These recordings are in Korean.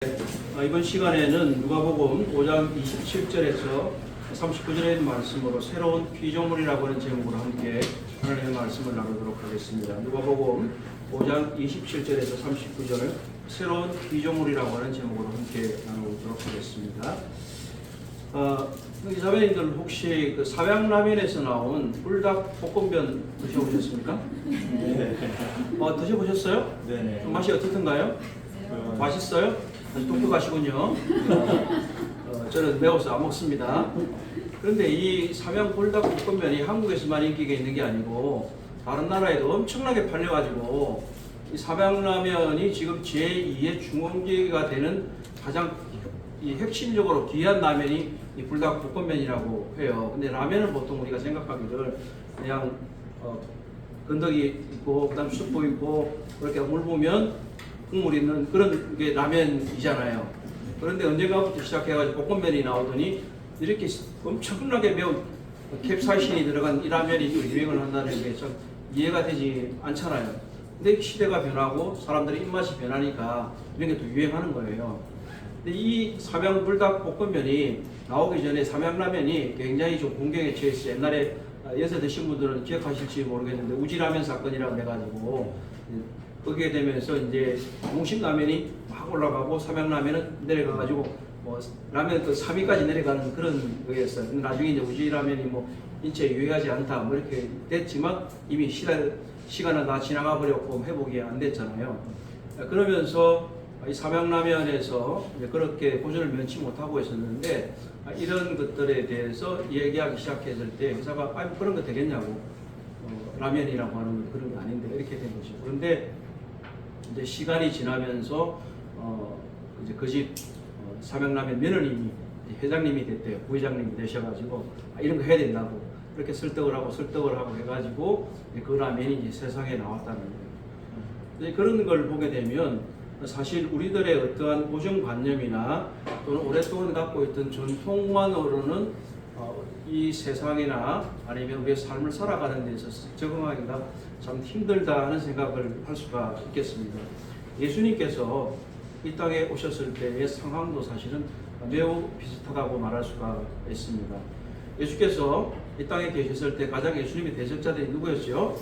이번 시간에는 누가복음 5장 27절에서 39절의 말씀으로 새로운 피조물이라고 하는 제목으로 함께 하나님의 말씀을 나누도록 하겠습니다. 누가복음 5장 27절에서 39절 새로운 피조물이라고 하는 제목으로 함께 나누도록 하겠습니다. 자매님들 혹시 그 삼양라면에서 나온 불닭 볶음면 드셔보셨습니까? 네. 드셔보셨어요? 네네. 맛이 어떻던가요? 맛있어요? 아주 똑똑하시군요. 저는 매워서 안 먹습니다. 그런데 이 삼양 불닭 볶음면이 한국에서만 인기가 있는 게 아니고 다른 나라에도 엄청나게 팔려가지고 이 삼양라면이 지금 제2의 중원기가 되는 가장 이 핵심적으로 귀한 라면이 이 불닭 볶음면이라고 해요. 근데 라면은 보통 우리가 생각하기를 그냥 건더기 있고 그다음 수프 있고 그렇게 물 부으면 국물 있는 그런 게 라면이잖아요. 그런데 언젠가부터 시작해가지고 볶음면이 나오더니 이렇게 엄청나게 매운 캡사이신이 들어간 이 라면이 유행을 한다는 게 참 이해가 되지 않잖아요. 근데 시대가 변하고 사람들의 입맛이 변하니까 이런 게 또 유행하는 거예요. 근데 이 삼양 불닭 볶음면이 나오기 전에 삼양라면이 굉장히 좀 공경에 처했어요. 옛날에 연세 드신 분들은 기억하실지 모르겠는데 우지라면 사건이라고 해가지고 거기에 되면서 이제 농심라면이 막 올라가고 삼양라면은 내려가가지고 뭐 라면 그 3위까지 내려가는 그런 거였어요. 근데 나중에 이제 우지라면이 뭐 인체에 유해하지 않다 뭐 이렇게 됐지만 이미 시간은 다 지나가 버렸고 회복이 안 됐잖아요. 그러면서 이 삼양라면에서 그렇게 고전을 면치 못하고 있었는데 이런 것들에 대해서 얘기하기 시작했을 때 회사가 그런 거 되겠냐고 라면이라고 하는 그런 게 아닌데 이렇게 된 거죠. 그런데 이제 시간이 지나면서 이제 그 집 삼양라면 며느님이 회장님이 됐대요. 부회장님이 되셔가지고 이런 거 해야 된다고 그렇게 설득을 하고 해가지고 그 라면이 이제 세상에 나왔다는 거예요. 그런 걸 보게 되면 사실 우리들의 어떠한 고정관념이나 또는 오랫동안 갖고 있던 전통만으로는 이 세상이나 아니면 우리의 삶을 살아가는 데 있어서 적응하기가 참 힘들다 하는 생각을 할 수가 있겠습니다. 예수님께서 이 땅에 오셨을 때의 상황도 사실은 매우 비슷하다고 말할 수가 있습니다. 예수께서 이 땅에 계셨을 때 가장 예수님의 대적자들이 누구였죠?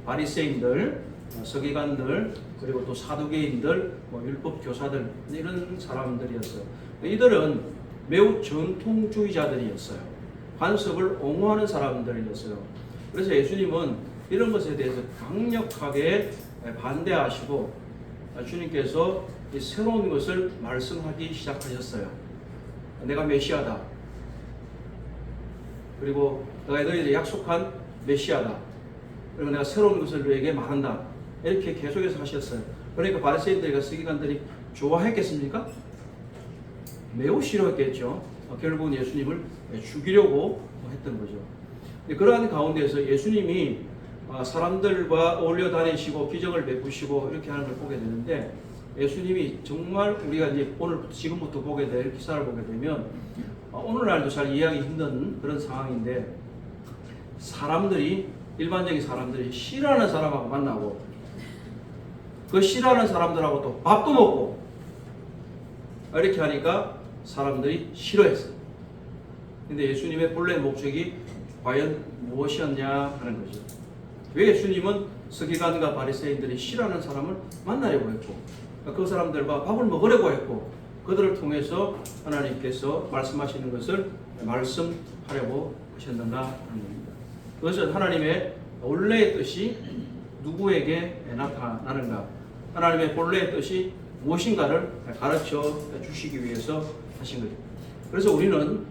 바리새인들, 서기관들, 그리고 또 사두개인들, 율법 교사들 이런 사람들이었어요. 이들은 매우 전통주의자들이었어요. 관습을 옹호하는 사람들이었어요. 그래서 예수님은 이런 것에 대해서 강력하게 반대하시고 주님께서 새로운 것을 말씀하기 시작하셨어요. 내가 메시아다. 그리고 내가 너희들에게 약속한 메시아다. 그리고 내가 새로운 것을 너에게 말한다. 이렇게 계속해서 하셨어요. 그러니까 바리새인들과 서기관들이 좋아했겠습니까? 매우 싫어했겠죠. 결국은 예수님을 죽이려고 했던 거죠. 그러한 가운데서 예수님이 사람들과 어울려 다니시고 기적을 베푸시고 이렇게 하는 걸 보게 되는데 예수님이 정말 우리가 이제 지금부터 보게 될 기사를 보게 되면 오늘날도 잘 이해하기 힘든 그런 상황인데 일반적인 사람들이 싫어하는 사람하고 만나고 그 싫어하는 사람들하고 또 밥도 먹고 이렇게 하니까 사람들이 싫어했어요. 근데 예수님의 본래 목적이 과연 무엇이었냐 하는 거죠. 왜 예수님은 서기관과 바리새인들이 싫어하는 사람을 만나려고 했고 그 사람들과 밥을 먹으려고 했고 그들을 통해서 하나님께서 말씀하시는 것을 말씀하려고 하셨는가 하는 겁니다. 그것은 하나님의 원래의 뜻이 누구에게 나타나는가, 하나님의 본래의 뜻이 무엇인가를 가르쳐 주시기 위해서 하신 거죠. 그래서 우리는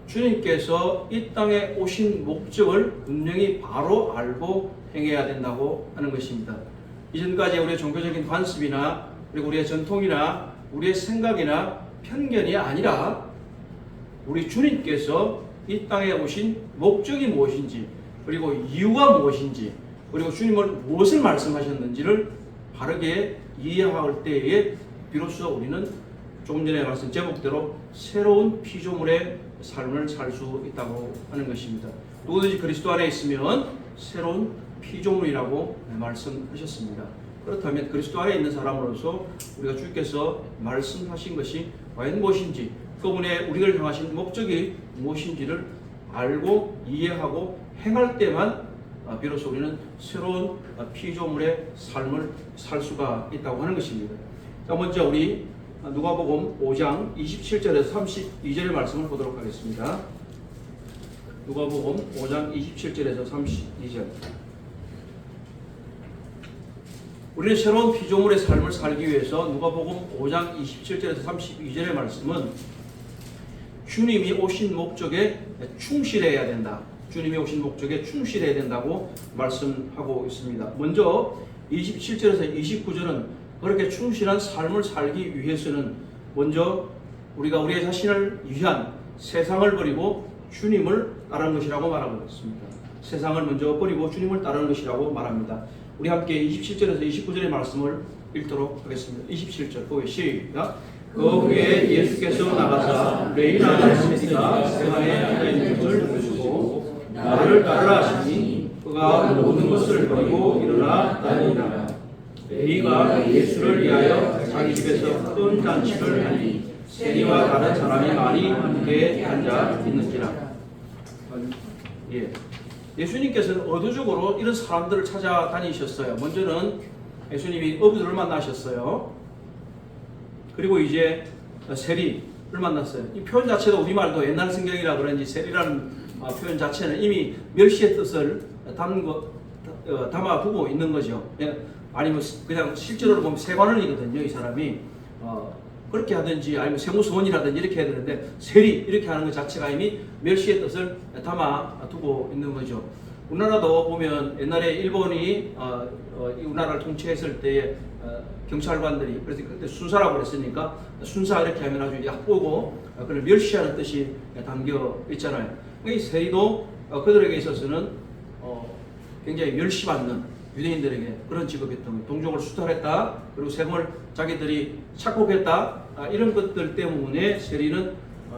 주님께서 이 땅에 오신 목적을 분명히 바로 알고 행해야 된다고 하는 것입니다. 이전까지 우리의 종교적인 관습이나 그리고 우리의 전통이나 우리의 생각이나 편견이 아니라 우리 주님께서 이 땅에 오신 목적이 무엇인지 그리고 이유가 무엇인지 그리고 주님은 무엇을 말씀하셨는지를 바르게 이해할 때에 비로소 우리는 조금 전에 말씀 제목대로 새로운 피조물의 삶을 살 수 있다고 하는 것입니다. 누구든지 그리스도 안에 있으면 새로운 피조물이라고 말씀하셨습니다. 그렇다면 그리스도 안에 있는 사람으로서 우리가 주께서 말씀하신 것이 과연 무엇인지, 그분의 우리를 향하신 목적이 무엇인지를 알고 이해하고 행할 때만 비로소 우리는 새로운 피조물의 삶을 살 수가 있다고 하는 것입니다. 자, 먼저 우리 누가복음 5장 27절에서 32절의 말씀을 보도록 하겠습니다. 누가복음 5장 27절에서 32절. 우리는 새로운 피조물의 삶을 살기 위해서 누가복음 5장 27절에서 32절의 말씀은 주님이 오신 목적에 충실해야 된다. 주님이 오신 목적에 충실해야 된다고 말씀하고 있습니다. 먼저 27절에서 29절은 그렇게 충실한 삶을 살기 위해서는 먼저 우리가 우리의 자신을 위한 세상을 버리고 주님을 따르는 것이라고 말하고 있습니다. 세상을 먼저 버리고 주님을 따르는 것이라고 말합니다. 우리 함께 27절에서 29절의 말씀을 읽도록 하겠습니다. 27절 보기 시작. 그 후에 예수께서 나가사 레이나 세리가 세상에 앉아있는 것을 보시고 나를 따르라 하시니 그가 모든 것을 버리고 일어나 따르니라. 레이가 예수를 위하여 자기 집에서 큰 잔치를 하니 세리와 다른 사람이 많이 함께 앉아 있는지라. 예수님께서는 의도적으로 이런 사람들을 찾아다니셨어요. 먼저는 예수님이 어부들을 만나셨어요. 그리고 이제 세리를 만났어요. 이 표현 자체도 우리말도 옛날 성경이라 그런지 세리라는 표현 자체는 이미 멸시의 뜻을 담아두고 있는 거죠. 아니면 그냥 실제로 보면 세관원이거든요. 이 사람이 그렇게 하든지 아니면 세무서원이라든지 이렇게 해야 되는데 세리 이렇게 하는 것 자체가 이미 멸시의 뜻을 담아두고 있는 거죠. 우리나라도 보면 옛날에 일본이 우리나라를 통치했을 때에 경찰관들이 그래서 그때 순사라고 그랬으니까 순사 이렇게 하면 아주 약보고 그걸 멸시하는 뜻이 담겨 있잖아요. 이 세리도 그들에게 있어서는 굉장히 멸시받는 유대인들에게 그런 직업이었던 거예요. 동족을 수탈했다, 그리고 세금을 자기들이 착복했다, 이런 것들 때문에 세리는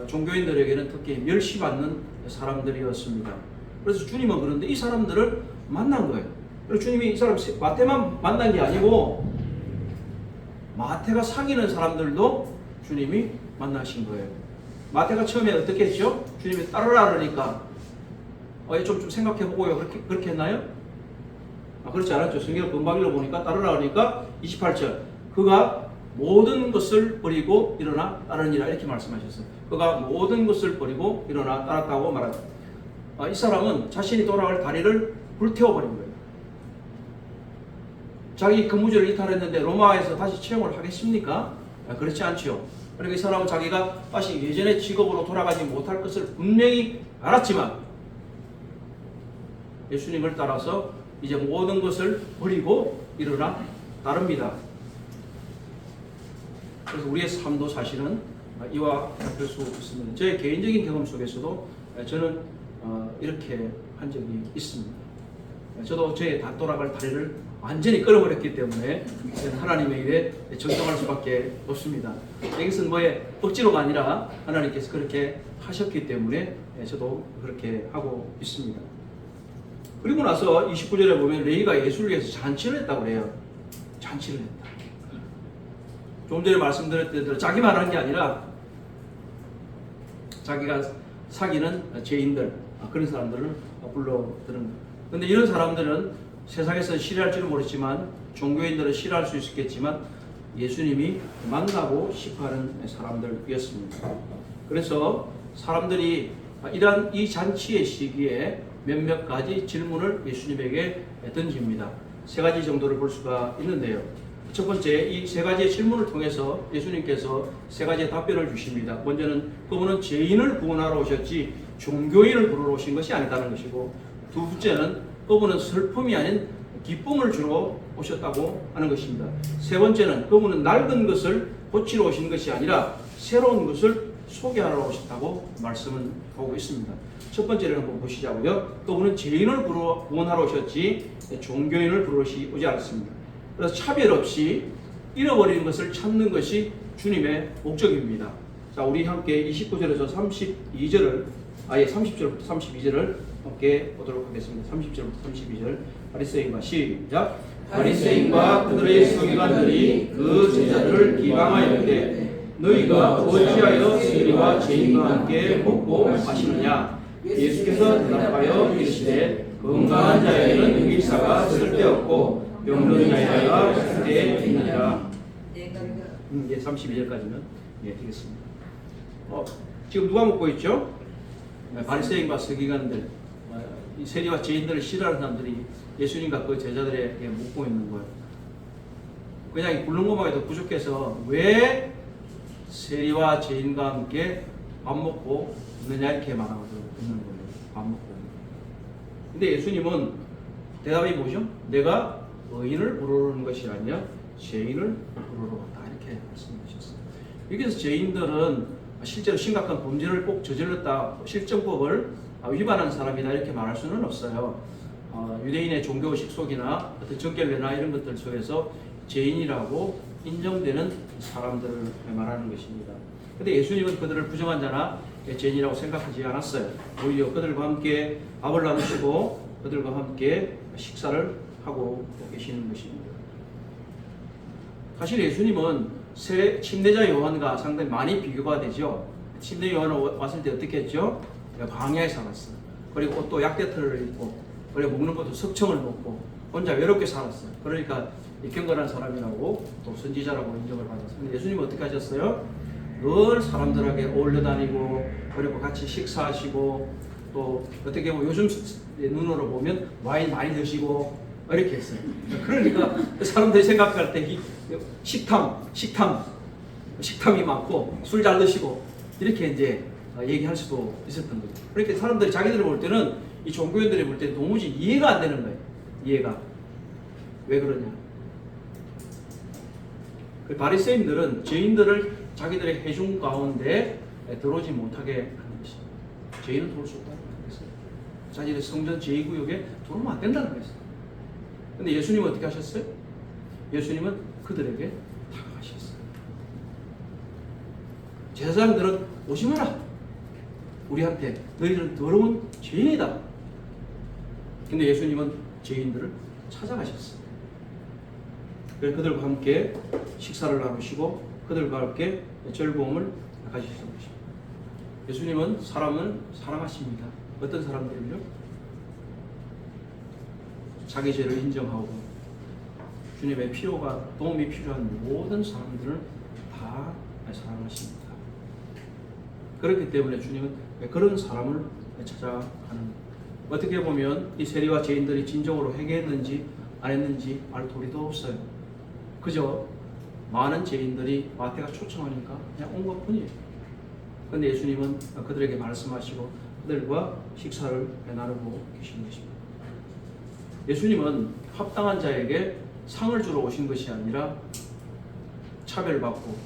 종교인들에게는 특히 멸시받는 사람들이었습니다. 그래서 주님은 그런데 이 사람들을 만난 거예요. 그리고 주님이 이 사람 마태만 만난 게 아니고 마태가 사귀는 사람들도 주님이 만나신 거예요. 마태가 처음에 어떻게 했죠? 주님이 따르라 그러니까 좀 생각해보고요. 그렇게 했나요? 그렇지 않았죠. 성경을 금방 읽어보니까 따르라 그러니까 28절 그가 모든 것을 버리고 일어나 따르니라 이렇게 말씀하셨어요. 그가 모든 것을 버리고 일어나 따랐다고 말합니다. 이 사람은 자신이 돌아갈 다리를 불태워버린 거예요. 자기 근무지를 이탈했는데 로마에서 다시 채용을 하겠습니까? 그렇지 않죠. 그러니까 이 사람은 자기가 다시 예전의 직업으로 돌아가지 못할 것을 분명히 알았지만 예수님을 따라서 이제 모든 것을 버리고 일어나 따릅니다. 그래서 우리의 삶도 사실은 이와 같을 수 있습니다. 저의 개인적인 경험 속에서도 저는 이렇게 한 적이 있습니다. 저도 저의 다 돌아갈 다리를 완전히 끊어버렸기 때문에 하나님의 일에 정정할 수밖에 없습니다. 여기서는 억지로가 아니라 하나님께서 그렇게 하셨기 때문에 저도 그렇게 하고 있습니다. 그리고 나서 29절에 보면 레위가 예수를 위해서 잔치를 했다고 그래요. 잔치를 했다. 조금 전에 말씀드렸던 대로 자기만 한 게 아니라 자기가 사귀는 죄인들, 그런 사람들을 불러들은 거예요. 그런데 이런 사람들은 세상에서 싫어할지는 모르지만 종교인들은 싫어할 수 있겠지만 예수님이 만나고 싶어하는 사람들이었습니다. 그래서 사람들이 이러한 이 잔치의 시기에 몇몇 가지 질문을 예수님에게 던집니다. 세 가지 정도를 볼 수가 있는데요. 첫 번째, 이 세 가지의 질문을 통해서 예수님께서 세 가지의 답변을 주십니다. 먼저는 그분은 죄인을 구원하러 오셨지 종교인을 부르러 오신 것이 아니다는 것이고, 두 번째는 그분은 슬픔이 아닌 기쁨을 주러 오셨다고 하는 것입니다. 세 번째는 그분은 낡은 것을 고치러 오신 것이 아니라 새로운 것을 소개하러 오셨다고 말씀을 하고 있습니다. 첫 번째를 한번 보시자고요. 그분은 죄인을 구원하러 오셨지 종교인을 부르러 오지 않았습니다. 그래서 차별 없이 잃어버리는 것을 찾는 것이 주님의 목적입니다. 자, 우리 함께 29절에서 32절을 30절부터 32절을 함께 보도록 하겠습니다. 30절부터 32절 바리새인과 시작. 바리새인과 그들의 서기관들이 그 제자들을 비방하였되 너희가 어찌하여 세리와 죄인과 함께 먹고 마시느냐. 예수께서 대답하여 이르시되 건강한 자에게는 의사가 쓸데없고 병든 자에게 쓸데있느니라. 예, 32절까지는 예, 되겠습니다. 지금 누가 먹고 있죠? 바리새인과 서기관들, 이 세리와 죄인들을 싫어하는 사람들이 예수님과 그 제자들에게 묻고 있는 거예요. 그냥 굶는 것만 해도 부족해서 왜 세리와 죄인과 함께 밥 먹고 있느냐 이렇게 말하고 있는 거예요. 밥 먹고. 근데 예수님은 대답이 뭐죠? 내가 의인을 부르는 것이 아니라 죄인을 부르러 왔다 이렇게 말씀하셨어요. 여기서 죄인들은 실제로 심각한 범죄를 꼭 저질렀다, 실정법을 위반한 사람이다 이렇게 말할 수는 없어요. 유대인의 종교의식 속이나 어떤 정결례나 이런 것들 속에서 죄인이라고 인정되는 사람들을 말하는 것입니다. 근데 예수님은 그들을 부정한 자나 죄인이라고 생각하지 않았어요. 오히려 그들과 함께 밥을 나누시고 그들과 함께 식사를 하고 계시는 것입니다. 사실 예수님은 침례자 요한과 상당히 많이 비교가 되죠. 침례 요한은 왔을 때 어떻게 했죠? 광야에 살았어요. 그리고 또 약대털을 입고, 그리고 먹는 것도 석청을 먹고 혼자 외롭게 살았어요. 그러니까 경건한 사람이라고 또 선지자라고 인정을 받았어요. 근데 예수님은 어떻게 하셨어요? 늘 사람들에게 어울려 다니고, 그리고 같이 식사하시고, 또 어떻게 보면 요즘 눈으로 보면 와인 많이 드시고 이렇게 했어요. 그러니까 사람들이 생각할 때 식탐이 많고 술 잘 드시고 이렇게 이제 얘기할 수도 있었던 거죠. 그러니까 사람들이 자기들이 볼 때는, 이 종교인들이 볼 때는 도무지 이해가 안 되는 거예요. 이해가. 왜 그러냐. 그 바리새인들은 죄인들을 자기들의 회중 가운데 들어오지 못하게 하는 것입니다. 죄인은 들어올 수 없다는 거였어요. 자기들의 성전 제2구역에 들어오면 안 된다는 거였어요. 근데 예수님은 어떻게 하셨어요? 예수님은 그들에게 다가가셨어요. 제사장들은 오지 마라. 우리한테 너희들은 더러운 죄인이다. 근데 예수님은 죄인들을 찾아가셨어요. 그래서 그들과 함께 식사를 나누시고 그들과 함께 즐거움을 가지셨던 것입니다. 예수님은 사람을 사랑하십니다. 어떤 사람들을요? 자기 죄를 인정하고 주님의 도움이 필요한 모든 사람들을 다 사랑하십니다. 그렇기 때문에 주님은 그런 사람을 찾아가는 거예요. 어떻게 보면 이 세리와 죄인들이 진정으로 회개했는지 안 했는지 알 도리도 없어요. 그저 많은 죄인들이 마태가 초청하니까 그냥 온 것뿐이에요. 그런데 예수님은 그들에게 말씀하시고 그들과 식사를 나누고 계시는 것입니다. 예수님은 합당한 자에게 상을 주러 오신 것이 아니라 차별받고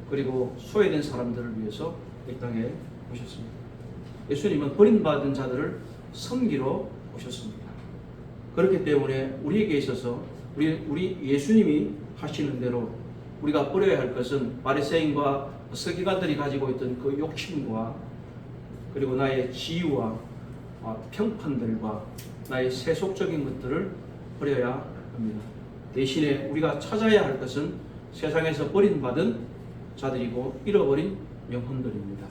그리고 소외된 사람들을 위해서 이 땅에 오셨습니다. 예수님은 버림받은 자들을 섬기러 오셨습니다. 그렇기 때문에 우리에게 있어서 우리 예수님이 하시는 대로 우리가 버려야 할 것은 바리새인과 서기관들이 가지고 있던 그 욕심과 그리고 나의 지유와 평판들과 나의 세속적인 것들을 버려야 합니다. 대신에 우리가 찾아야 할 것은 세상에서 버림받은 자들이고 잃어버린 영혼들입니다.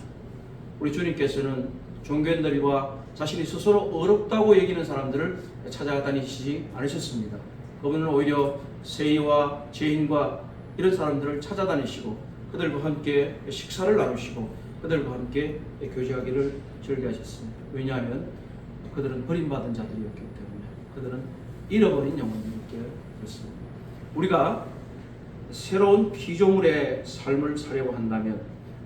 우리 주님께서는 종교인들과 자신이 스스로 어렵다고 여기는 사람들을 찾아다니시지 않으셨습니다. 그분은 오히려 세리와 죄인과 이런 사람들을 찾아다니시고 그들과 함께 식사를 나누시고 그들과 함께 교제하기를 즐겨하셨습니다. 왜냐하면 그들은 버림받은 자들이었기 때문에, 그들은 잃어버린 영혼이었기 때문에. 우리가 새로운 피조물의 삶을 살려고 한다면,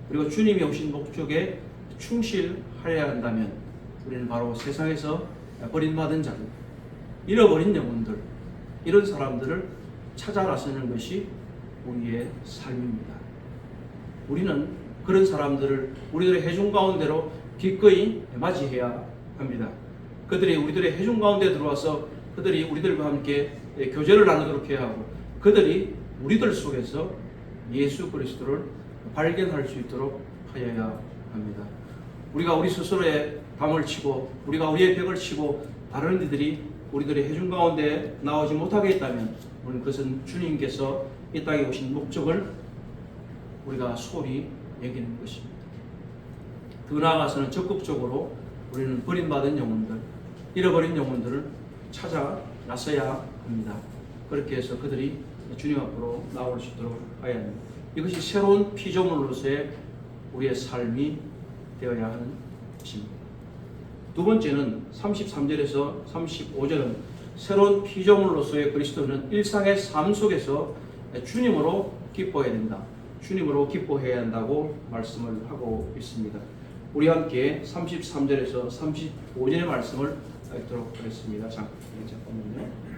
그리고 주님이 오신 목적에 충실하여야 한다면 우리는 바로 세상에서 버림받은 자들, 잃어버린 영혼들, 이런 사람들을 찾아 나서는 것이 우리의 삶입니다. 우리는 그런 사람들을 우리들의 회중 가운데로 기꺼이 맞이해야 합니다. 그들이 우리들의 회중 가운데 들어와서 그들이 우리들과 함께 교제를 나누도록 해야 하고, 그들이 우리들 속에서 예수 그리스도를 발견할 수 있도록 하여야 합니다. 우리가 우리 스스로의 담을 치고 우리가 우리의 벽을 치고 다른 이들이 우리들이 해준 가운데 나오지 못하게 했다면 우리는 그것은 주님께서 이 땅에 오신 목적을 우리가 소홀히 여기는 것입니다. 더 나아가서는 적극적으로 우리는 버림받은 영혼들, 잃어버린 영혼들을 찾아 나서야 합니다. 그렇게 해서 그들이 주님 앞으로 나올 수 있도록 하여야 합니다. 이것이 새로운 피조물로서의 우리의 삶이 되어야 하는 것입니다. 두 번째는 33절에서 35절은 새로운 피조물로서의 그리스도는 일상의 삶 속에서 주님으로 기뻐해야 된다. 주님으로 기뻐해야 한다고 말씀을 하고 있습니다. 우리 함께 33절에서 35절의 말씀을 읽도록 하겠습니다. 잠깐만요.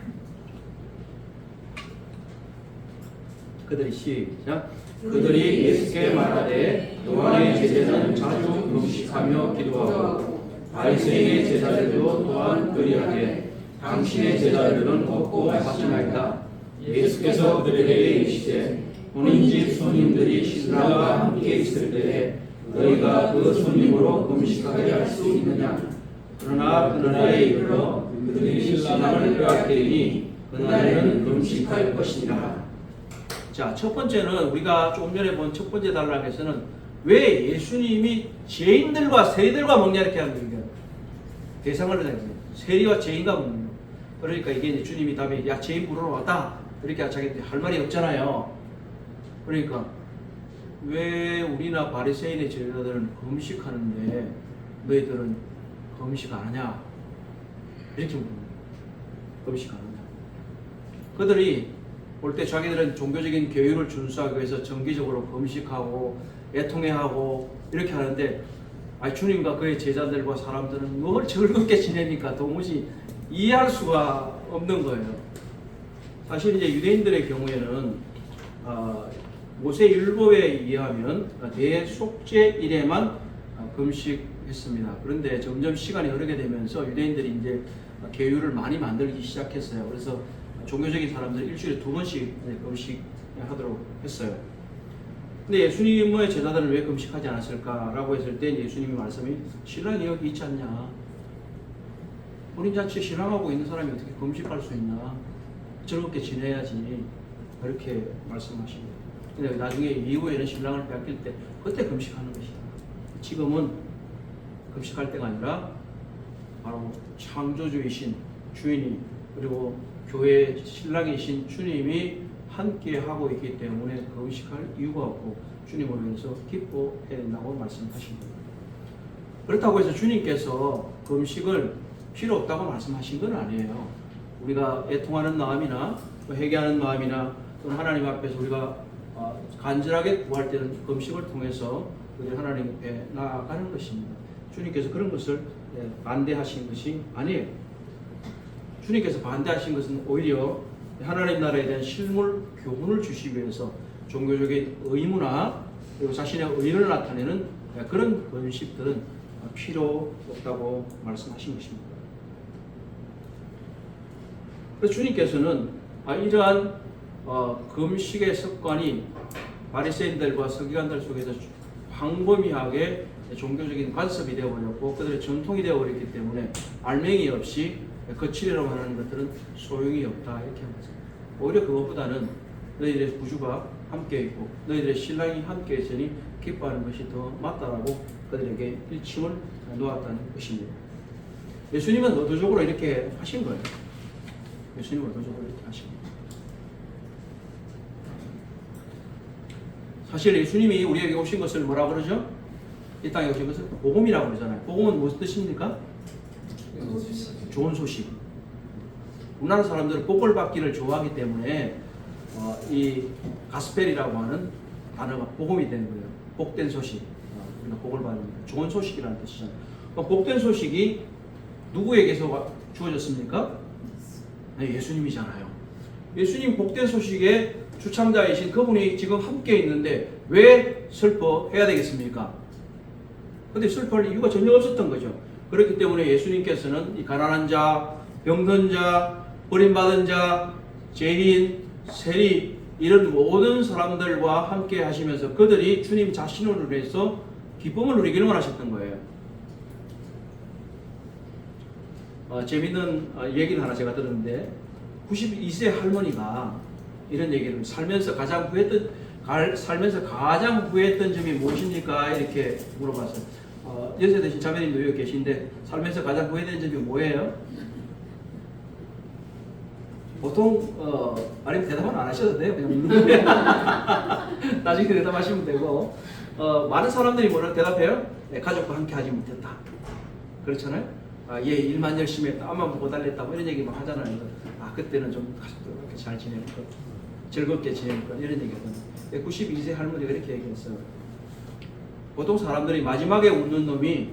그들이 시작. 그들이 예수께 말하되 요한의 제자는 자주 금식하며 기도하고 바리새인의 제자들도 또한 그리하되 당신의 제자들은 먹고 마시나이다. 예수께서 그들에게 이르시되 본인집 손님들이 신랑과 함께 있을 때에 너희가 그 손님으로 금식하게 할 수 있느냐? 그러나 그날에 이르러 그들이 신랑을 빼앗기리니 그날에는 금식할 것이니라. 자, 첫 번째는 우리가 조금 전에 본 첫 번째 단락에서는 왜 예수님이 죄인들과 세리들과 먹냐 이렇게 하는 거예요. 대상을 내세요. 세리와 죄인과 먹는 거예요. 그러니까 이게 이제 주님이 답에 야 죄인 부르러 왔다 이렇게 자기 할 말이 없잖아요. 그러니까 왜 우리나 바리새인의 제자들은 금식하는데 너희들은 금식 안 하냐 이렇게 묻는 거예요. 금식 안 하냐. 그들이 볼 때 자기들은 종교적인 교율을 준수하기 위해서 정기적으로 금식하고 애통해하고 이렇게 하는데 주님과 그의 제자들과 사람들은 뭘 즐겁게 지내니까 도무지 이해할 수가 없는 거예요. 사실 이제 유대인들의 경우에는 모세 율법에 의하면 대속죄일에만 금식했습니다. 그런데 점점 시간이 흐르게 되면서 유대인들이 이제 계율을 많이 만들기 시작했어요. 그래서 종교적인 사람들이 일주일에 2번씩 금식하도록 했어요. 근데 예수님의 제자들은 왜 금식하지 않았을까라고 했을 때 예수님의 말씀이 신랑이 여기 있지 않냐? 혼인잔치에 신랑하고 있는 사람이 어떻게 금식할 수 있나? 즐겁게 지내야지. 이렇게 말씀하십니다. 근데 나중에 이후에는 신랑을 빼앗길 때 그때 금식하는 것이다. 지금은 금식할 때가 아니라 바로 창조주이신 주인이 그리고 교회의 신랑이신 주님이 함께 하고 있기 때문에 금식할 이유가 없고 주님을 위해서 기뻐해야 된다고 말씀하십니다. 그렇다고 해서 주님께서 금식을 필요 없다고 말씀하신 건 아니에요. 우리가 애통하는 마음이나 회개하는 마음이나 또는 하나님 앞에서 우리가 간절하게 구할 때는 금식을 통해서 우리 하나님 앞에 나아가는 것입니다. 주님께서 그런 것을 반대하신 것이 아니에요. 주님께서 반대하신 것은 오히려 하나님 나라에 대한 실물 교훈을 주시기 위해서 종교적인 의무나 그리고 자신의 의를 나타내는 그런 금식들은 필요 없다고 말씀하신 것입니다. 그래서 주님께서는 이러한 금식의 습관이 바리새인들과 서기관들 속에서 광범위하게 종교적인 관습이 되어버렸고 그들의 전통이 되어버렸기 때문에 알맹이 없이 거칠이라고 하는 것들은 소용이 없다 이렇게 합니다. 오히려 그것보다는 너희들의 구주가 함께 있고 너희들의 신랑이 함께 있으니 기뻐하는 것이 더 맞다라고 그들에게 일침을 놓았다는 것입니다. 예수님은 의도적으로 이렇게 하신 거예요. 예수님은 의도적으로 이렇게 하신 거예요. 사실 예수님이 우리에게 오신 것을 뭐라 그러죠? 이 땅에 오신 것을 복음이라고 그러잖아요. 복음은 무슨 뜻입니까? 좋은 소식. 우리나라 사람들은 복을 받기를 좋아하기 때문에 이 가스펠이라고 하는 단어가 복음이 되는 거예요. 복된 소식. 우리가 복을 받는 좋은 소식이라는 뜻이잖아요. 복된 소식이 누구에게서 주어졌습니까? 네, 예수님이잖아요. 예수님 복된 소식의 주창자이신 그분이 지금 함께 있는데 왜 슬퍼해야 되겠습니까? 근데 슬퍼할 이유가 전혀 없었던 거죠. 그렇기 때문에 예수님께서는 이 가난한 자, 병든 자, 버림받은 자, 죄인, 세리 이런 모든 사람들과 함께 하시면서 그들이 주님 자신을 위해서 기쁨을 누리기를 원하셨던 거예요. 재밌는 얘기를 하나 제가 들었는데 92세 할머니가 이런 얘기를 살면서 가장 후회했던 점이 무엇입니까? 이렇게 물어봤어요. 연세 드신 자매님도 여기 계신데 살면서 가장 후회된 점이 뭐예요? 보통 아니면 대답은 안 하셔도 돼요. 그냥 묻는 거예요. 나중에 대답하시면 되고 많은 사람들이 뭐라고 대답해요? 네, 가족과 함께 하지 못했다. 그렇잖아요? 얘 일만 열심히 했다. 앞만 보고 달랬다. 뭐 이런 얘기 막 하잖아요. 그때는 좀 가족들과 이렇게 잘 지내고 즐겁게 지내고 이런 얘기거든요. 92세 할머니가 이렇게 얘기했어요. 보통 사람들이 마지막에 웃는 놈이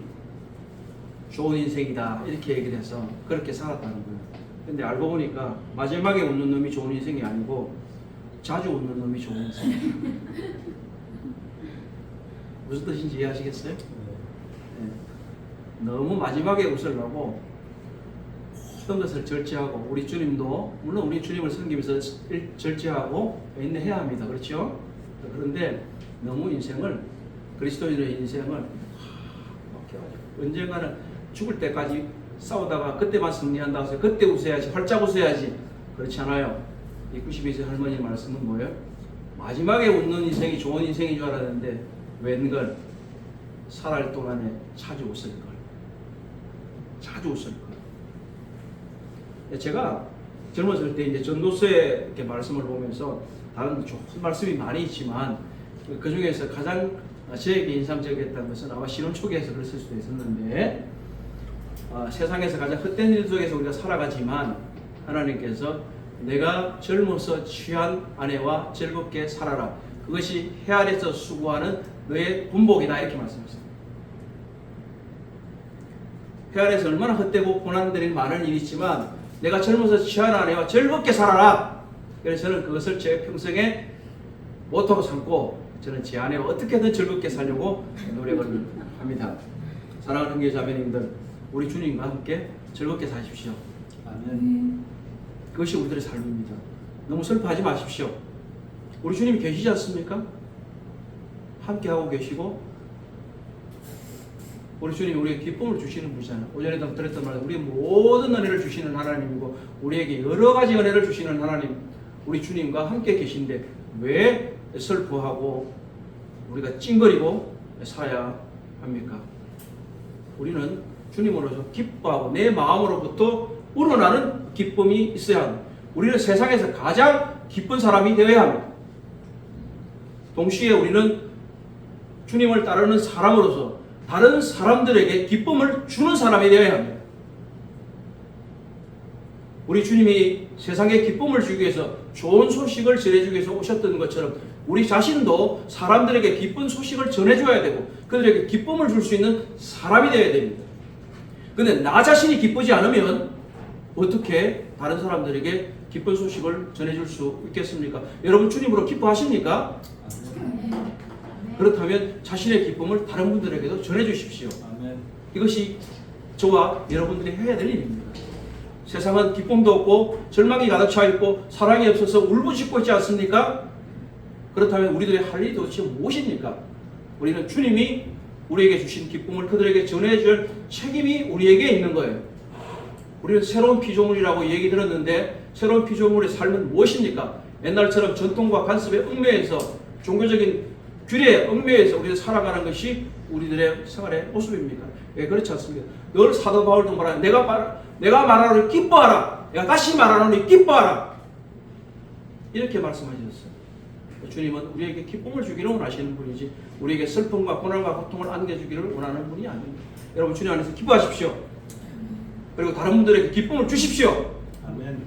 좋은 인생이다 이렇게 얘기를 해서 그렇게 살았다는 거예요. 근데 알고 보니까 마지막에 웃는 놈이 좋은 인생이 아니고 자주 웃는 놈이 좋은 인생이에요. 무슨 뜻인지 이해하시겠어요? 네. 너무 마지막에 웃으려고 모든 것을 절제하고 우리 주님도 물론 우리 주님을 섬기면서 절제하고 인내해야 합니다. 그렇죠? 그런데 너무 인생을 그리스도인의 인생을 언젠가는 죽을 때까지 싸우다가 그때만 승리한다고 해서 그때 웃어야지 활짝 웃어야지 그렇지 않아요. 이 92세 할머니 말씀은 뭐예요? 마지막에 웃는 인생이 좋은 인생인 줄 알았는데 웬걸 살아갈 동안에 자주 웃을 걸. 자주 웃을 걸. 제가 젊었을 때 이제 전도서의 이렇게 말씀을 보면서 다른 좋은 말씀이 많이 있지만 그 중에서 가장 저에게 인상적이었던 것은 아마 신혼 초기에서 그랬을 수도 있었는데 세상에서 가장 헛된 일 속에서 우리가 살아가지만 하나님께서 내가 젊어서 취한 아내와 즐겁게 살아라. 그것이 해 아래서 수고하는 너의 군복이다 이렇게 말씀하셨습니다. 해 아래서 얼마나 헛되고 고난들이 많은 일이 있지만 내가 젊어서 취한 아내와 즐겁게 살아라. 그래서 저는 그것을 제 평생에 모토로 삼고 저는 제 아내와 어떻게든 즐겁게 살려고 노력을 합니다. 사랑하는 형제 자매님들, 우리 주님과 함께 즐겁게 사십시오. 아멘. 그것이 우리들의 삶입니다. 너무 슬퍼하지 마십시오. 우리 주님이 계시지 않습니까? 함께하고 계시고 우리 주님이 우리에게 기쁨을 주시는 분이잖아요. 오전에도 드렸던 말, 우리 모든 은혜를 주시는 하나님이고 우리에게 여러 가지 은혜를 주시는 하나님, 우리 주님과 함께 계신데 왜 슬퍼하고 우리가 찡거리고 살아야 합니까? 우리는 주님으로서 기뻐하고 내 마음으로부터 우러나는 기쁨이 있어야 합니다. 우리는 세상에서 가장 기쁜 사람이 되어야 합니다. 동시에 우리는 주님을 따르는 사람으로서 다른 사람들에게 기쁨을 주는 사람이 되어야 합니다. 우리 주님이 세상에 기쁨을 주기 위해서 좋은 소식을 전해주기 위해서 오셨던 것처럼 우리 자신도 사람들에게 기쁜 소식을 전해줘야 되고 그들에게 기쁨을 줄 수 있는 사람이 되어야 됩니다. 그런데 나 자신이 기쁘지 않으면 어떻게 다른 사람들에게 기쁜 소식을 전해줄 수 있겠습니까? 여러분 주님으로 기뻐하십니까? 그렇다면 자신의 기쁨을 다른 분들에게도 전해주십시오. 이것이 저와 여러분들이 해야 될 일입니다. 세상은 기쁨도 없고 절망이 가득 차 있고 사랑이 없어서 울부짖고 있지 않습니까? 그렇다면 우리들의 할 일이 도대체 무엇입니까? 우리는 주님이 우리에게 주신 기쁨을 그들에게 전해줄 책임이 우리에게 있는 거예요. 우리는 새로운 피조물이라고 얘기 들었는데 새로운 피조물의 삶은 무엇입니까? 옛날처럼 전통과 관습에 얽매여서 종교적인 규례에 얽매여서 우리가 살아가는 것이 우리들의 생활의 모습입니까? 왜 그렇지 않습니까? 늘 사도 바울도 말하는 내가 말하노니 기뻐하라. 내가 다시 말하노니 기뻐하라. 이렇게 말씀하셨어요. 주님은 우리에게 기쁨을 주기를 원하시는 분이지 우리에게 슬픔과 고난과 고통을 안겨주기를 원하는 분이 아닙니다. 여러분 주님 안에서 기뻐하십시오. 그리고 다른 분들에게 기쁨을 주십시오. 아멘.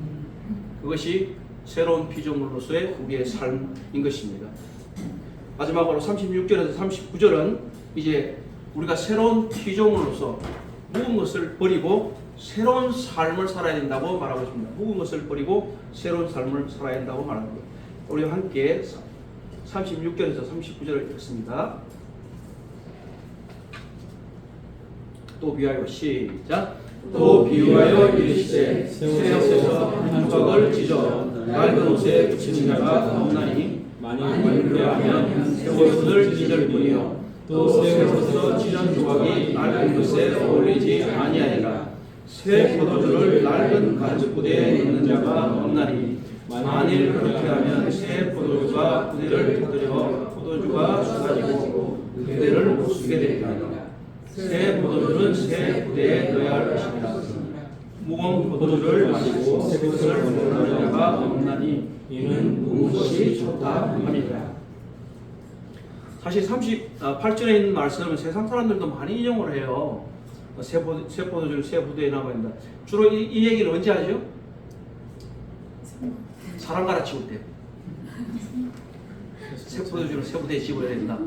그것이 새로운 피조물로서의 우리의 삶인 것입니다. 마지막으로 36절에서 39절은 이제 우리가 새로운 피조물로서 묵은 것을 버리고 새로운 삶을 살아야 된다고 말하고 있습니다. 묵은 것을 버리고 새로운 삶을 살아야 된다고 말합니다. 우리 함께 36절에서 39절을 읽습니다. 또 비유하여 시작. 또 비유하여 이르시되 새 옷에서 한 조각을 찢어 낡은 옷에 붙이는 자가 없나니 만일 그리하면 새 옷을 찢을 뿐이요 또 새 옷에서 찢은 조각이 낡은 옷에 어울리지 아니하리라. 새 포도주를 낡은 가죽 부대에 넣는 자가 없나니 만일 그렇게 하면 새 포도주가 부대를 터뜨려 포도주가 쏟아지고 부대를 부수게 되리라. 새 포도주는 새 부대에 넣어야 할 것이니라. 무거운 포도주를 마시고 새 것을 원하는 자가 없나니 이는 무거운 것이 좋다 함이라. 사실 38절에 있는 말씀은 세상 사람들도 많이 인용을 해요. 새 포도주를 새 부대에 남아야 된다. 주로 이 얘기를 언제 하죠? 사람 갈아치울 때. 새 포도주를 새 부대에 집어야 된다.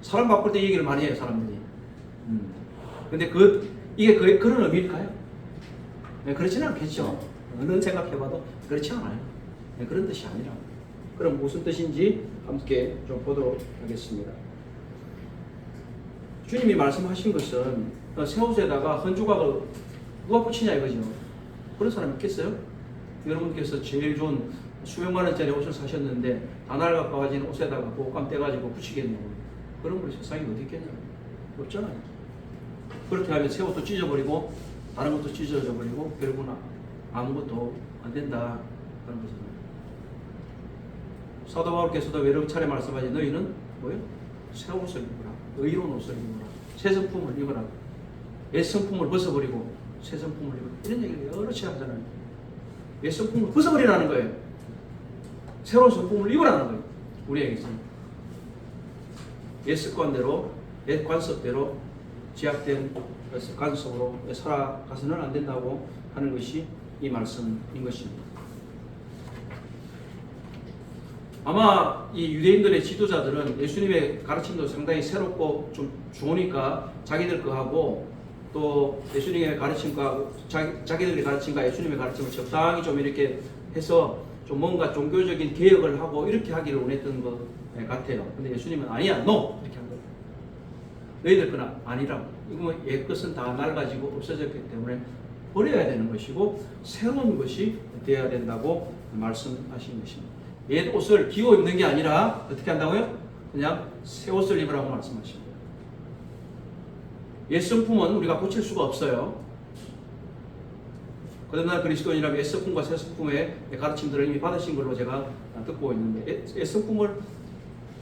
사람 바꿀 때 이 얘기를 많이 해요, 사람들이. 근데 이게 그런 의미일까요? 네, 그렇지는 않겠죠. 어느 생각해봐도 그렇지 않아요. 네, 그런 뜻이 아니라. 그럼 무슨 뜻인지 함께 좀 보도록 하겠습니다. 주님이 말씀하신 것은 새 옷에다가 헌조각을 누가 붙이냐 이거죠. 그런 사람 있겠어요? 여러분께서 제일 좋은 수백만 원짜리 옷을 사셨는데 다날 가까워진 옷에다가 보감 떼가지고 붙이겠냐고. 그런 걸 세상에 어디 있겠냐고. 없잖아요. 그렇게 하면 새 옷도 찢어버리고 다른 것도 찢어져 버리고 결국은 아무것도 안 된다 하는 거잖아요. 사도 바울께서도 외로운 차례 말씀하지 너희는 뭐요? 새 옷을 입어라. 의로운 옷을 입어라. 새 성품을 입어라. 옛 성품을 벗어버리고 새 성품을 입어라. 이런 얘기를 여러 차례 하잖아요. 옛 성품을 벗어버리라는 거예요. 새로운 성품을 입으라는 거예요. 우리에게서는. 옛 습관대로, 옛 관습대로 제약된 관습으로 살아가서는 안 된다고 하는 것이 이 말씀인 것입니다. 아마 이 유대인들의 지도자들은 예수님의 가르침도 상당히 새롭고 좀 좋으니까 자기들 거하고 또 예수님의 가르침과 자기들의 가르침과 예수님의 가르침을 적당히 좀 이렇게 해서 좀 뭔가 종교적인 개혁을 하고 이렇게 하기를 원했던 것 같아요. 근데 예수님은 아니야, no! 이렇게 한 거예요. 너희들 건 아니라고. 이거 옛 것은 다 낡아지고 없어졌기 때문에 버려야 되는 것이고 새로운 것이 되어야 된다고 말씀하신 것입니다. 옛 옷을 기워 입는 게 아니라 어떻게 한다고요? 그냥 새 옷을 입으라고 말씀하십니다. 옛 성품은 우리가 고칠 수가 없어요. 그러나 그리스도인이라면 옛 성품과 새 성품의 가르침들을 이미 받으신 걸로 제가 듣고 있는데 옛 성품을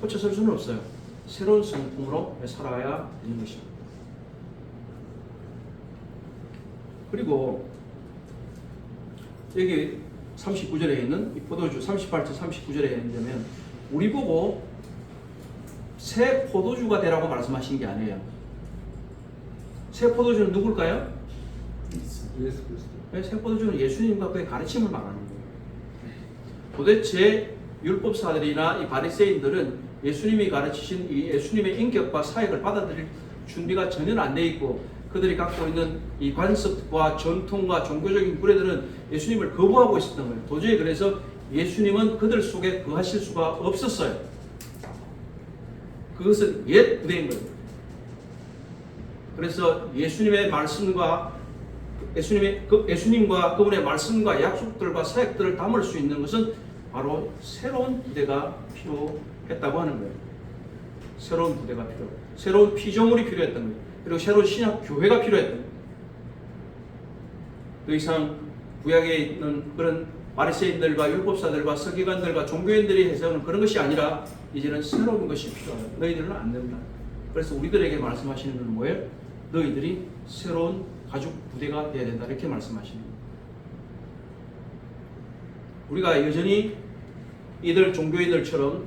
고쳐설 수는 없어요. 새로운 성품으로 살아야 되는 것입니다. 그리고 여기 39절에 있는 이 포도주 38절 39절에 있는 우리 보고 새 포도주가 되라고 말씀하신 게 아니에요. 새 포도주는 누굴까요? 예수 그리스도. 새 포도주는 예수님과 그의 가르침을 말하는 거예요. 도대체 율법사들이나 이 바리새인들은 예수님이 가르치신 이 예수님의 인격과 사역을 받아들일 준비가 전혀 안 돼 있고 그들이 갖고 있는 이 관습과 전통과 종교적인 구례들은 예수님을 거부하고 있었던 거예요. 도저히 그래서 예수님은 그들 속에 거하실 수가 없었어요. 그것은 옛 부대인 거예요. 그래서 예수님의 말씀과 예수님과 그분의 말씀과 약속들과 사역들을 담을 수 있는 것은 바로 새로운 부대가 필요했다고 하는 거예요. 새로운 부대가 필요해요. 새로운 피조물이 필요했던 거예요. 그리고 새로운 신약 교회가 필요했던 거예요. 더 이상 구약에 있는 그런 바리새인들과 율법사들과 서기관들과 종교인들이 해서는 그런 것이 아니라 이제는 새로운 것이 필요하다. 너희들은 안 된다. 그래서 우리들에게 말씀하시는 것은 뭐예요? 너희들이 새로운 가죽 부대가 되어야 된다. 이렇게 말씀하시는 거예요. 우리가 여전히 이들 종교인들처럼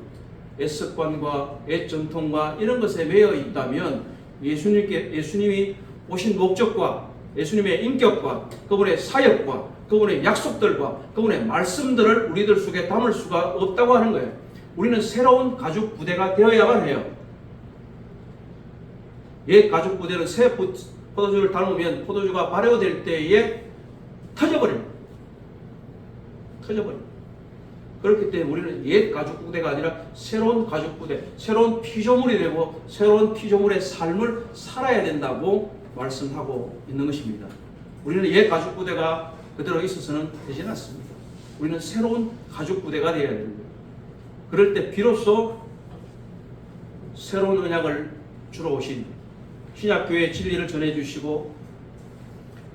옛 습관과 옛 전통과 이런 것에 매여 있다면 예수님이 오신 목적과 예수님의 인격과 그분의 사역과 그분의 약속들과 그분의 말씀들을 우리들 속에 담을 수가 없다고 하는 거예요. 우리는 새로운 가죽 부대가 되어야만 해요. 옛 가죽 부대는 새 포도주를 담으면 포도주가 발효될 때에 터져버립니다. 그렇기 때문에 우리는 옛 가죽 부대가 아니라 새로운 가죽 부대, 새로운 피조물이 되고 새로운 피조물의 삶을 살아야 된다고 말씀하고 있는 것입니다. 우리는 옛 가죽 부대가 그대로 있어서는 되지 않습니다. 우리는 새로운 가죽 부대가 되어야 됩니다. 그럴 때 비로소 새로운 언약을 주러 오신 신약교회의 진리를 전해주시고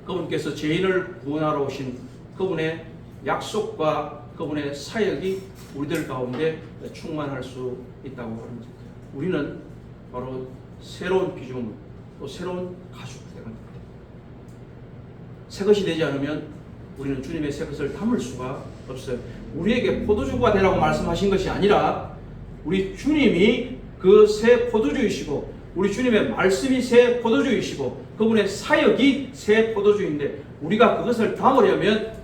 그분께서 죄인을 구원하러 오신 그분의 약속과 그분의 사역이 우리들 가운데 충만할 수 있다고 합니다. 우리는 바로 새로운 피조물, 또 새로운 가축부대가 됩니다. 새 것이 되지 않으면 우리는 주님의 새 것을 담을 수가 없어요. 우리에게 포도주가 되라고 말씀하신 것이 아니라 우리 주님이 그 새 포도주이시고 우리 주님의 말씀이 새 포도주이시고 그분의 사역이 새 포도주인데 우리가 그것을 담으려면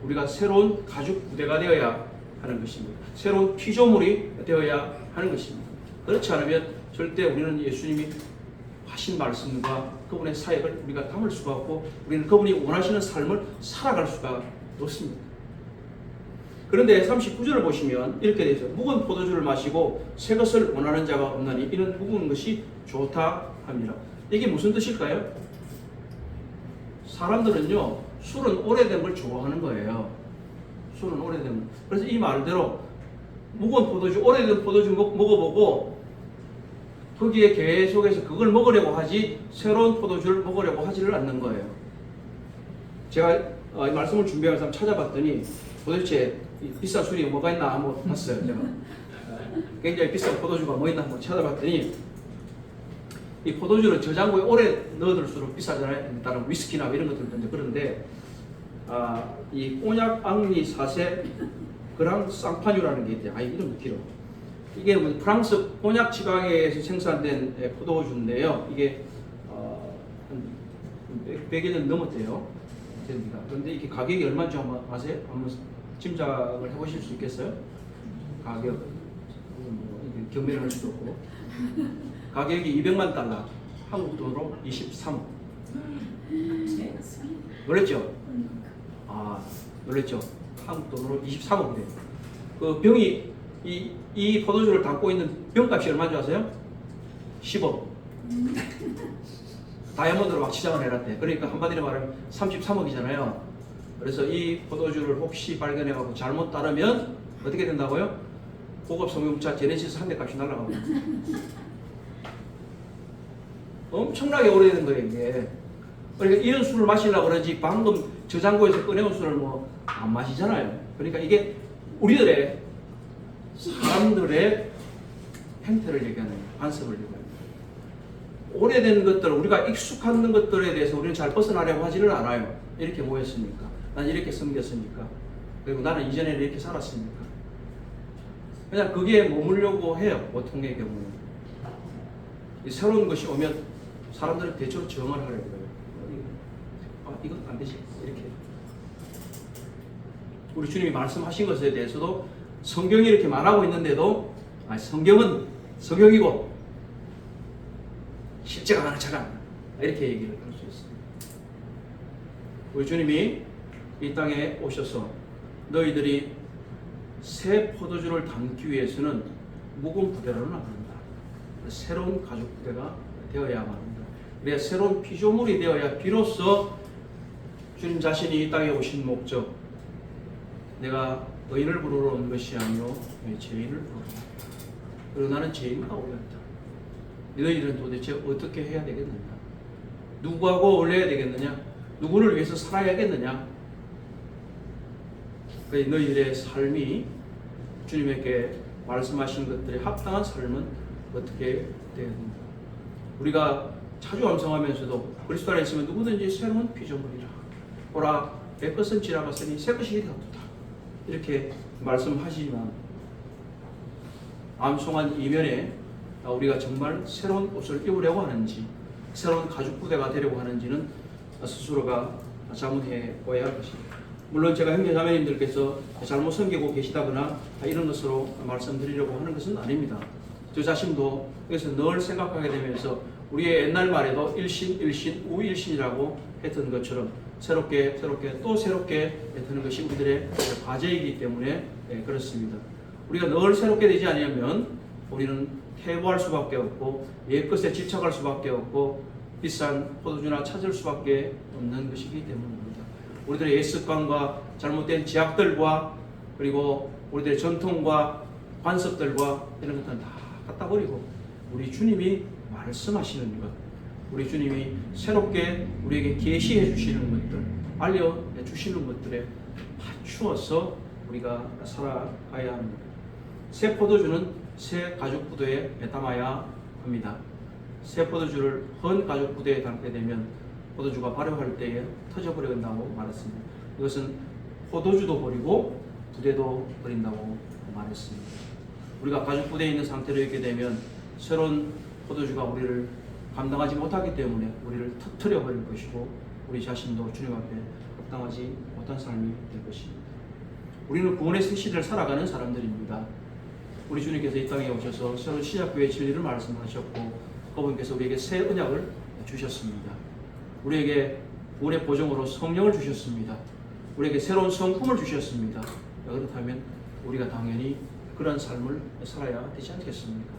우리가 새로운 가죽 부대가 되어야 하는 것입니다. 새로운 피조물이 되어야 하는 것입니다. 그렇지 않으면 절대 우리는 예수님이 하신 말씀과 그분의 사역을 우리가 담을 수가 없고 우리는 그분이 원하시는 삶을 살아갈 수가 없습니다. 그런데 39절을 보시면 이렇게 되어 있어요. 묵은 포도주를 마시고 새 것을 원하는 자가 없나니 이는 묵은 것이 좋다 합니다. 이게 무슨 뜻일까요? 사람들은요 술은 오래된 걸 좋아하는 거예요. 술은 오래된 걸. 그래서 이 말대로 묵은 포도주, 오래된 포도주 먹어보고 거기에 계속해서 그걸 먹으려고 하지 새로운 포도주를 먹으려고 하지를 않는 거예요. 제가 이 말씀을 준비하면서 한번 찾아봤더니 도대체 비싼 술이 뭐가 있나 한번 봤어요. 제가 굉장히 비싼 포도주가 뭐 있나 한번 찾아봤더니 이 포도주는 저장고에 오래 넣어둘수록 비싸잖아요. 다른 위스키나 이런 것들도 그런데 이 꼬냑 앙리 사세 그랑 쌍파뉴라는 게 있대요. 이름이 길어. 이게 프랑스 꼬냑 지방에서 생산된 포도주인데요. 이게 한 100여 년 넘었대요. 그런데 이게 가격이 얼마인지 한번 아세요? 한번 짐작을 해보실 수 있겠어요? 가격 경매를 할 수도 없고 가격이 200만 달러, 한국 돈으로 23억. 놀랬죠? 놀랬죠? 한국 돈으로 23억 돼요. 그 병이 이 포도주를 담고 있는 병값이 얼마인지 아세요? 10억. 다이아몬드로 막 치장을 해놨대. 그러니까 한마디로 말하면 33억이잖아요. 그래서 이 포도주를 혹시 발견해갖고 잘못 따르면 어떻게 된다고요? 고급 성형차 제네시스 한 대 값이 날아가고 엄청나게 오래된 거예요 이게. 그러니까 이런 술을 마시려고 그러지 방금 저장고에서 꺼내온 술을 뭐 안 마시잖아요. 그러니까 이게 우리들의 사람들의 행태를 얘기하는 거예요. 관습을 얘기하는 거예요. 오래된 것들, 우리가 익숙한 것들에 대해서 우리는 잘 벗어나려고 하지는 않아요. 이렇게 모였으니까, 난 이렇게 섬겼으니까, 그리고 나는 이전에 이렇게 살았으니까. 그냥 거기에 머물려고 해요. 보통의 경우는. 새로운 것이 오면 사람들은 대체로 정을 하려고 해요. 이건 안 되지. 이렇게. 우리 주님이 말씀하신 것에 대해서도 성경이 이렇게 말하고 있는데도 성경은 성경이고 실제가 나는 잘 안 나. 이렇게 얘기를 할 수 있습니다. 우리 주님이 이 땅에 오셔서 너희들이 새 포도주를 담기 위해서는 묵은 부대로는 안 된다. 새로운 가죽 부대가 되어야만 합니다. 그래야 새로운 피조물이 되어야 비로소 주님 자신이 이 땅에 오신 목적, 내가 의인을 부르러 온 것이 아니요 죄인을 부르러 왔다. 그리고 나는 죄인 가운데였다. 너희들은 도대체 어떻게 해야 되겠느냐? 누구하고 어울려야 되겠느냐? 누구를 위해서 살아야겠느냐? 너희들의 삶이 주님에게 말씀하신 것들에 합당한 삶은 어떻게 되어야 됩니까? 우리가 자주 암송하면서도 그리스도 안에 있으면 누구든지 새로운 피조물이라. 보라, 내 것은 지나갔으니 새 것이 되었도다. 이렇게 말씀하시지만 암송한 이면에 우리가 정말 새로운 옷을 입으려고 하는지 새로운 가죽 부대가 되려고 하는지는 스스로가 자문해 보아야 할 것입니다. 물론 제가 형제 자매님들께서 잘못 섬기고 계시다거나 이런 것으로 말씀드리려고 하는 것은 아닙니다. 저 자신도 그래서 늘 생각하게 되면서 우리의 옛날 말에도 일신, 우일신이라고 했던 것처럼 새롭게 또 새롭게 되는 것이 우리들의 과제이기 때문에 그렇습니다. 우리가 늘 새롭게 되지 않으면 우리는 퇴보할 수밖에 없고 옛것에 집착할 수밖에 없고 비싼 포도주나 찾을 수밖에 없는 것이기 때문입니다. 우리들의 옛 습관과 잘못된 지약들과 그리고 우리들의 전통과 관습들과 이런 것들은 다 갖다 버리고 우리 주님이 말씀하시는 것, 우리 주님이 새롭게 우리에게 계시해 주시는 것들, 알려 주시는 것들에 맞추어서 우리가 살아가야 합니다. 새 포도주는 새 가죽 부대에 담아야 합니다. 새 포도주를 헌 가죽 부대에 담게 되면 포도주가 발효할 때에 터져버린다고 말했습니다. 이것은 포도주도 버리고 부대도 버린다고 말했습니다. 우리가 가죽 부대에 있는 상태로 있게 되면 새로운 포도주가 우리를 감당하지 못하기 때문에 우리를 터뜨려 버릴 것이고 우리 자신도 주님 앞에 합당하지 못한 삶이 될 것입니다. 우리는 구원의 새 시대를 살아가는 사람들입니다. 우리 주님께서 이 땅에 오셔서 새로운 신약교회의 진리를 말씀하셨고 그분께서 우리에게 새 언약을 주셨습니다. 우리에게 구원의 보정으로 성령을 주셨습니다. 우리에게 새로운 성품을 주셨습니다. 그렇다면 우리가 당연히 그런 삶을 살아야 되지 않겠습니까?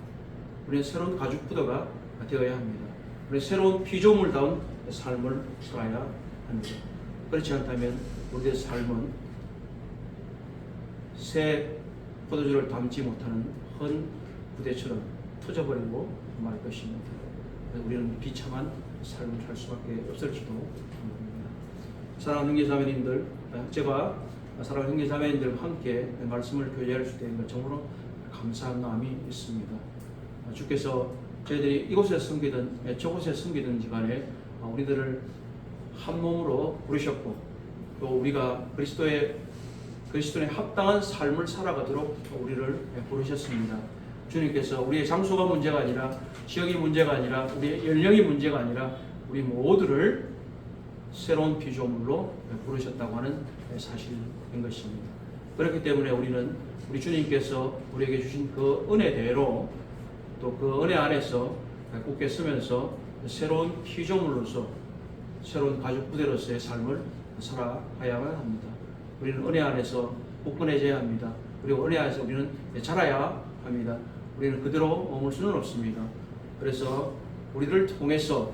우리는 새로운 가죽 부대가 되어야 합니다. 우리는 새로운 피조물다운 삶을 살아야 합니다. 그렇지 않다면 우리의 삶은 새 포도주를 담지 못하는 헌 부대처럼 터져버리고 말 것입니다. 우리는 비참한 삶을 살 수밖에 없을지도 모릅니다. 사랑하는 형제자매님들, 제가 사랑하는 형제자매님들과 함께 말씀을 교제할 수 있는 것 정말로 감사한 마음이 있습니다. 주께서 저희들이 이곳에 섬기든 저곳에 섬기든지 간에 우리들을 한 몸으로 부르셨고 또 우리가 그리스도의 합당한 삶을 살아가도록 우리를 부르셨습니다. 주님께서 우리의 장소가 문제가 아니라 지역이 문제가 아니라 우리의 연령이 문제가 아니라 우리 모두를 새로운 피조물로 부르셨다고 하는 사실인 것입니다. 그렇기 때문에 우리는 우리 주님께서 우리에게 주신 그 은혜대로 또 그 은혜 안에서 굳게 서면서 새로운 피조물로서 새로운 가죽 부대로서의 삶을 살아가야만 합니다. 우리는 은혜 안에서 굳건해져야 합니다. 그리고 은혜 안에서 우리는 자라야 합니다. 우리는 그대로 머물 수는 없습니다. 그래서 우리를 통해서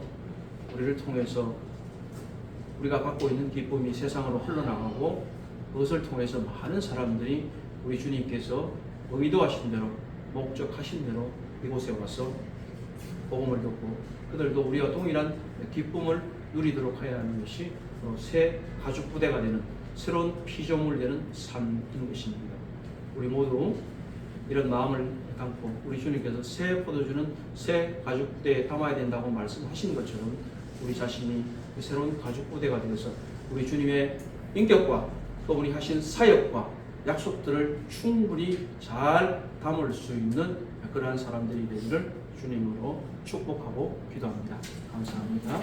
우리가 갖고 있는 기쁨이 세상으로 흘러나가고 그것을 통해서 많은 사람들이 우리 주님께서 의도하신 대로 목적하신 대로 이곳에 와서 복음을 듣고 그들도 우리와 동일한 기쁨을 누리도록 해야 하는 것이 새 가죽 부대가 되는 새로운 피조물 되는 삶인 것입니다. 우리 모두 이런 마음을 담고 우리 주님께서 새 포도주는 새 가죽 부대에 담아야 된다고 말씀하신 것처럼 우리 자신이 그 새로운 가죽 부대가 되어서 우리 주님의 인격과 그분이 하신 사역과 약속들을 충분히 잘 담을 수 있는 그러한 사람들이 되기를 주님으로 축복하고 기도합니다. 감사합니다.